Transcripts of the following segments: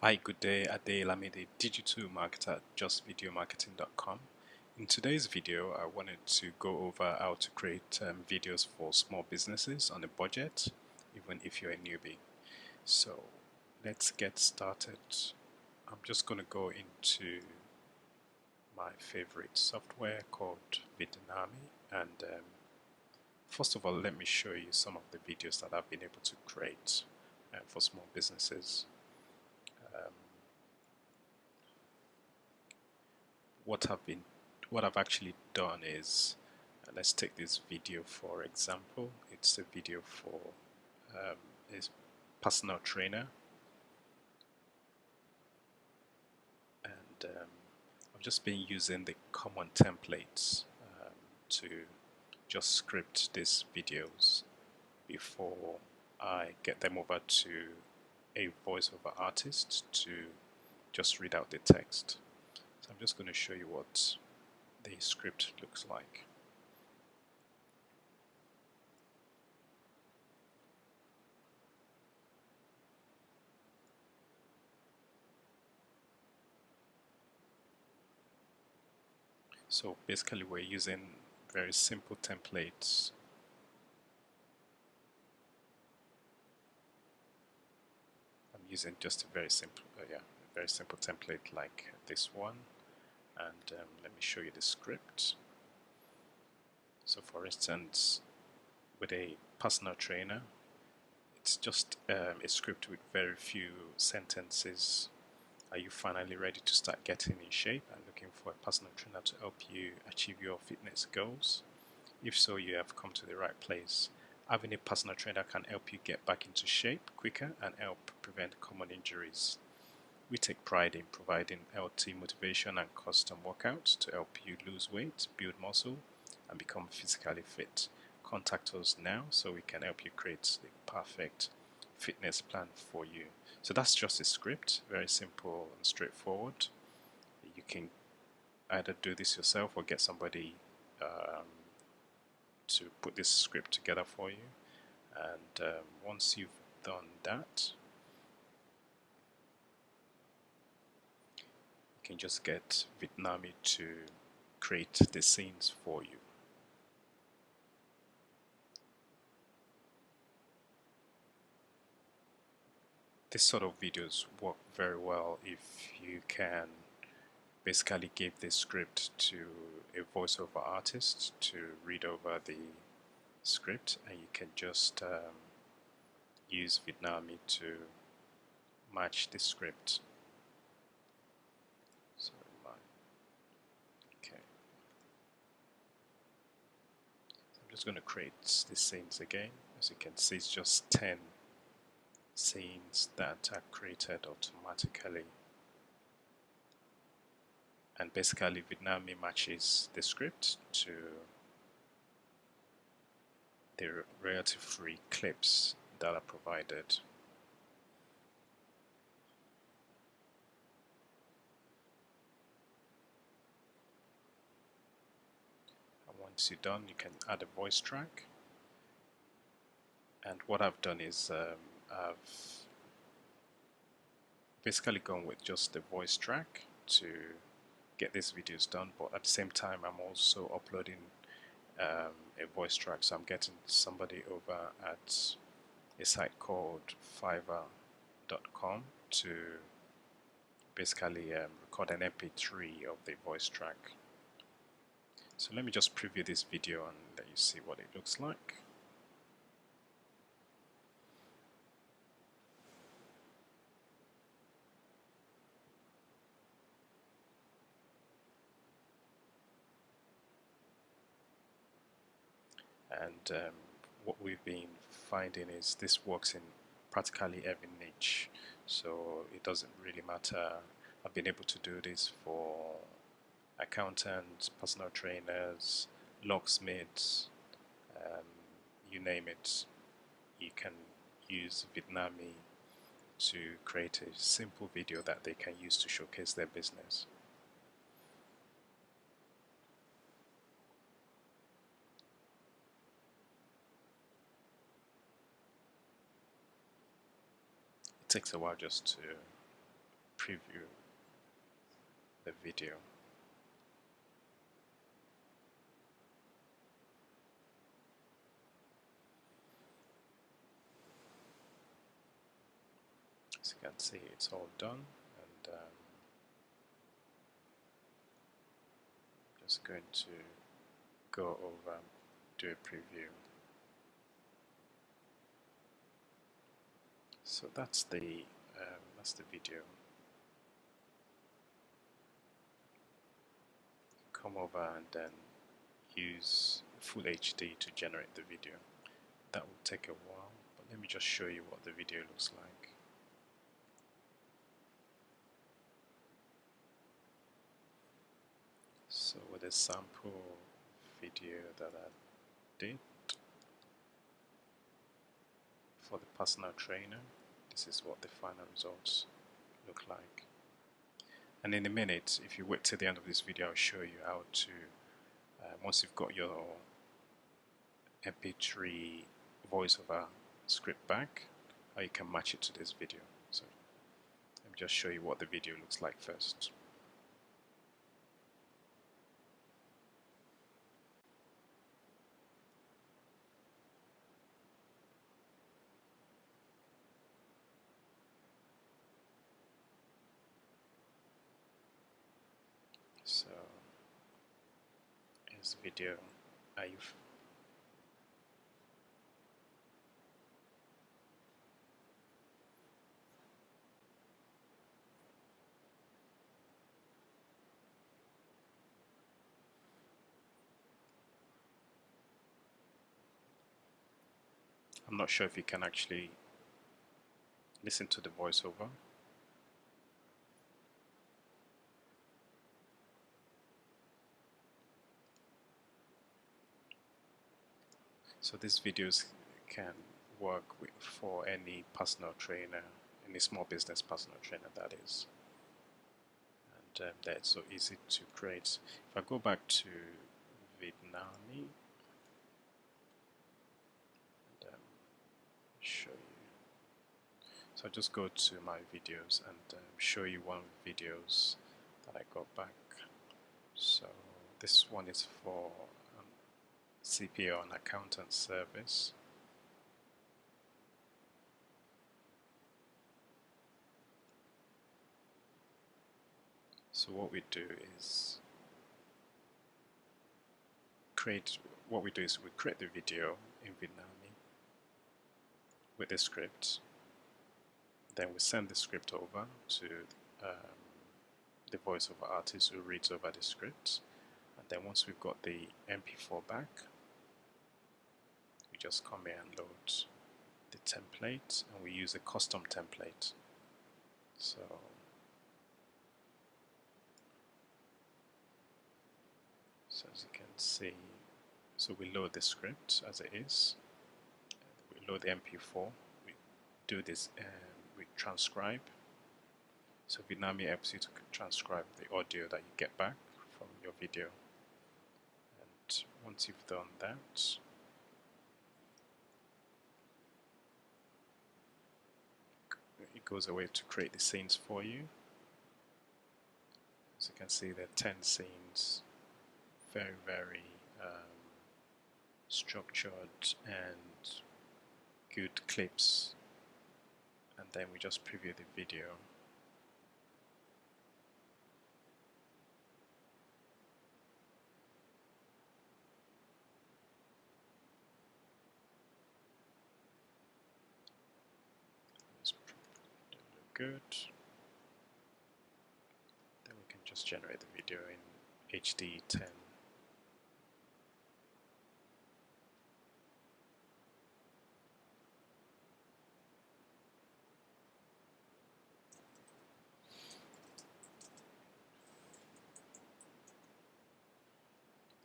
Hi, good day. I'm a digital marketer at justvideomarketing.com. In today's video, I wanted to go over how to create videos for small businesses on a budget, even if you're a newbie. So let's get started. I'm just going to go into my favorite software called Vidnami, and first of all, let me show you some of the videos that I've been able to create for small businesses. Um, what I've actually done is, let's take this video for example. It's a video for a personal trainer, and I've just been using the common templates to just script these videos before I get them over to a voiceover artist to just read out the text. So I'm just going to show you what the script looks like. So basically we're using very simple templates. I'm using just a very simple template like this one, and let me show you the script. So for instance, with a personal trainer, it's just a script with very few sentences. Are you finally ready to start getting in shape and looking for a personal trainer to help you achieve your fitness goals? If so, you have come to the right place. Having a personal trainer can help you get back into shape quicker and help prevent common injuries. We take pride in providing healthy motivation and custom workouts to help you lose weight, build muscle, and become physically fit. Contact us now so we can help you create the perfect fitness plan for you. So that's just a script, very simple and straightforward. You can either do this yourself or get somebody to put this script together for you. And once you've done that, you can just get Vidnami to create the scenes for you. This sort of videos work very well if you can basically give the script to a voiceover artist to read over the script, and you can just use Vidnami to match the script. So okay, so I'm just going to create the scenes again. As you can see, it's just 10 scenes that are created automatically, and basically Vidnami matches the script to the royalty-free clips that are provided. And once you're done, you can add a voice track. And what I've done is I've basically gone with just the voice track to get these videos done, but at the same time I'm also uploading a voice track, so I'm getting somebody over at a site called fiverr.com to basically record an MP3 of the voice track. So let me just preview this video and let you see what it looks like. And what we've been finding is this works in practically every niche, so it doesn't really matter. I've been able to do this for accountants, personal trainers, locksmiths, you name it. You can use Vidnami to create a simple video that they can use to showcase their business. It takes a while just to preview the video. As you can see, it's all done, and just going to go over, do a preview. So that's the video. Come over and then use full HD to generate the video. That will take a while, but let me just show you what the video looks like. So with a sample video that I did for the personal trainer, this is what the final results look like. And in a minute, if you wait till the end of this video, I'll show you how to, once you've got your MP3 voiceover script back, how you can match it to this video. So let me just show you what the video looks like first. So here's the video. I'm not sure if you can actually listen to the voiceover. So these videos can work for any personal trainer, any small business personal trainer, that is. And that's so easy to create. If I go back to Vidnami and show you. So I'll just go to my videos and show you one of the videos that I got back. So this one is for CPA and accountant service. So what we do is we create the video in Vidnami with the script. Then we send the script over to the voiceover artist who reads over the script. And then once we've got the MP4 back, we just come here and load the template, and we use a custom template. So as you can see, so we load the script as it is, we load the MP4, we do this, we transcribe. So Vidnami helps you to transcribe the audio that you get back from your video. And once you've done that, it goes away to create the scenes for you. As you can see, there are 10 scenes, very, very structured and good clips. And then we just preview the video. Good. Then we can just generate the video in HD 10.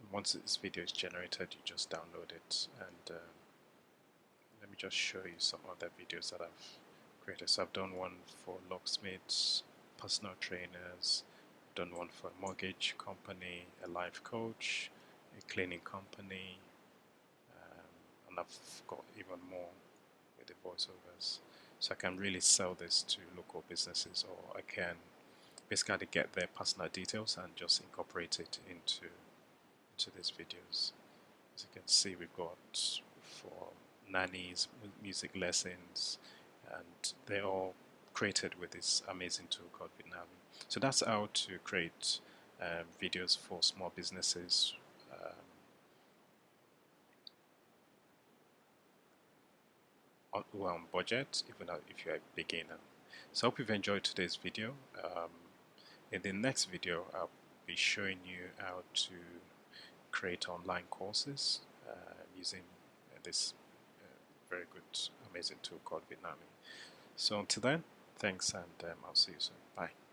And once this video is generated, you just download it. And let me just show you some other videos that I've created. So I've done one for locksmiths, personal trainers, I've done one for a mortgage company, a life coach, a cleaning company, and I've got even more with the voiceovers. So I can really sell this to local businesses, or I can basically get their personal details and just incorporate it into these videos. As you can see, we've got for nannies, music lessons, and they're all created with this amazing tool called Vidnami. So that's how to create videos for small businesses who are on budget, even if you're a beginner. So I hope you've enjoyed today's video. In the next video, I'll be showing you how to create online courses using this very good, amazing tool called Vidnami. So until then, thanks, and I'll see you soon. Bye.